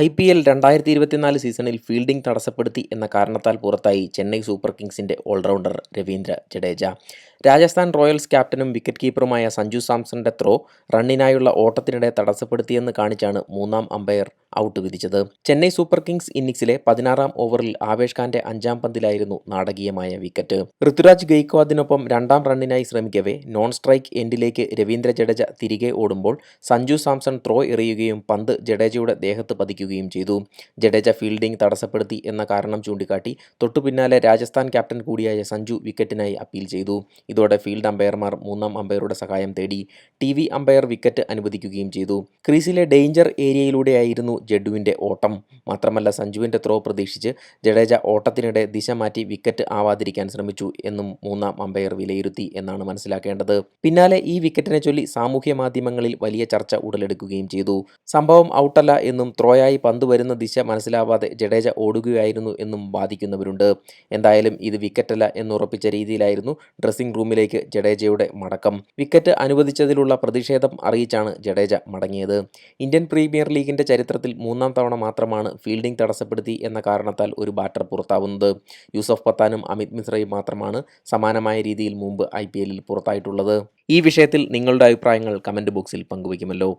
IPL 2024 സീസണിൽ fielding തടസ്സപ്പെടുത്തി എന്ന കാരണത്താൽ പുറത്തായി ചെന്നൈ സൂപ്പർ കിങ്സിന്റെ ഓൾറൗണ്ടർ രവീന്ദ്ര ജഡേജ. രാജസ്ഥാൻ റോയൽസ് ക്യാപ്റ്റനും വിക്കറ്റ് കീപ്പറുമായ സഞ്ജു സാംസന്റെ ത്രോ റണ്ണിനായുള്ള ഓട്ടത്തിനിടെ തടസ്സപ്പെടുത്തിയെന്ന് കാണിച്ചാണ് മൂന്നാം അമ്പയർ ഔട്ട് വിധിച്ചത്. ചെന്നൈ സൂപ്പർ കിങ്സ് ഇന്നിംഗ്സിലെ 16-ാം ഓവറിൽ ആവേശ് ഖാന്റെ 5-ാം പന്തിലായിരുന്നു നാടകീയമായ വിക്കറ്റ്. ഋതുരാജ് ഗെയ്ക്വാദിനൊപ്പം 2-ാം റണ്ണിനായി ശ്രമിക്കവേ നോൺ സ്ട്രൈക്ക് എൻഡിലേക്ക് രവീന്ദ്ര ജഡേജ തിരികെ ഓടുമ്പോൾ സഞ്ജു സാംസൺ ത്രോ എറിയുകയും പന്ത് ജഡേജയുടെ ദേഹത്ത് പതിക്കുകയും ചെയ്തു. ജഡേജ ഫീൽഡിംഗ് തടസ്സപ്പെടുത്തി എന്ന കാരണം ചൂണ്ടിക്കാട്ടി തൊട്ടുപിന്നാലെ രാജസ്ഥാൻ ക്യാപ്റ്റൻ കൂടിയായ സഞ്ജു വിക്കറ്റിനായി അപ്പീൽ ചെയ്തു. ഇതോടെ ഫീൽഡ് അമ്പയർമാർ മൂന്നാം അമ്പയറുടെ സഹായം തേടി. TV അമ്പയർ വിക്കറ്റ് അനുവദിക്കുകയും ചെയ്തു. ക്രീസിലെ ഡേഞ്ചർ ഏരിയയിലൂടെയായിരുന്നു ജഡ്ഡുവിന്റെ ഓട്ടം. മാത്രമല്ല സഞ്ജുവിന്റെ ത്രോ പ്രതീക്ഷിച്ച് ജഡേജ ഓട്ടത്തിനിടെ ദിശ മാറ്റി വിക്കറ്റ് ആവാതിരിക്കാൻ ശ്രമിച്ചു എന്നും മൂന്നാം അമ്പയർ വിലയിരുത്തി എന്നാണ് മനസ്സിലാക്കേണ്ടത്. പിന്നാലെ ഈ വിക്കറ്റിനെ ചൊല്ലി സാമൂഹ്യ മാധ്യമങ്ങളിൽ വലിയ ചർച്ച ഉടലെടുക്കുകയും ചെയ്തു. സംഭവം ഔട്ടല്ല എന്നും ത്രോയായി പന്ത് വരുന്ന ദിശ മനസ്സിലാവാതെ ജഡേജ ഓടുകയായിരുന്നു എന്നും വാദിക്കുന്നവരുണ്ട്. എന്തായാലും ഇത് വിക്കറ്റല്ല എന്നുറപ്പിച്ച രീതിയിലായിരുന്നു ഡ്രസ്സിംഗ് റൂമിലേക്ക് ജഡേജയുടെ മടക്കം. വിക്കറ്റ് അനുവദിച്ചതിലുള്ള പ്രതിഷേധം അറിയിച്ചാണ് ജഡേജ മടങ്ങിയത്. ഇന്ത്യൻ പ്രീമിയർ ലീഗിന്റെ ചരിത്രത്തിൽ 3-ാം തവണ മാത്രമാണ് ഫീൽഡിംഗ് തടസ്സപ്പെടുത്തി എന്ന കാരണത്താൽ ഒരു ബാറ്റർ പുറത്താവുന്നത്. യൂസഫ് പത്താനും അമിത് മിശ്രയും മാത്രമാണ് സമാനമായ രീതിയിൽ മുമ്പ് IPL പുറത്തായിട്ടുള്ളത്. ഈ വിഷയത്തിൽ നിങ്ങളുടെ അഭിപ്രായങ്ങൾ കമന്റ് ബോക്സിൽ പങ്കുവയ്ക്കുമല്ലോ.